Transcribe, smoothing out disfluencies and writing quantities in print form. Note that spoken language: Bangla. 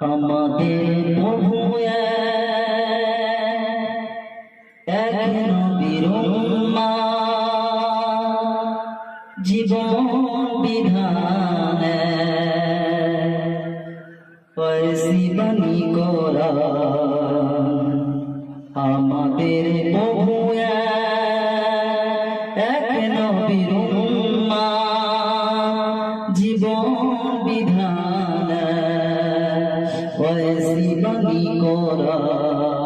আমাদের প্রভু এক নবীর উম্মাহ, জীবন বিধান ফয়সিবানি কোরআন। আমাদের প্রভু এক নবীর উম্মাহ, জীবন বিধান ফয়সিবানি কোরআন।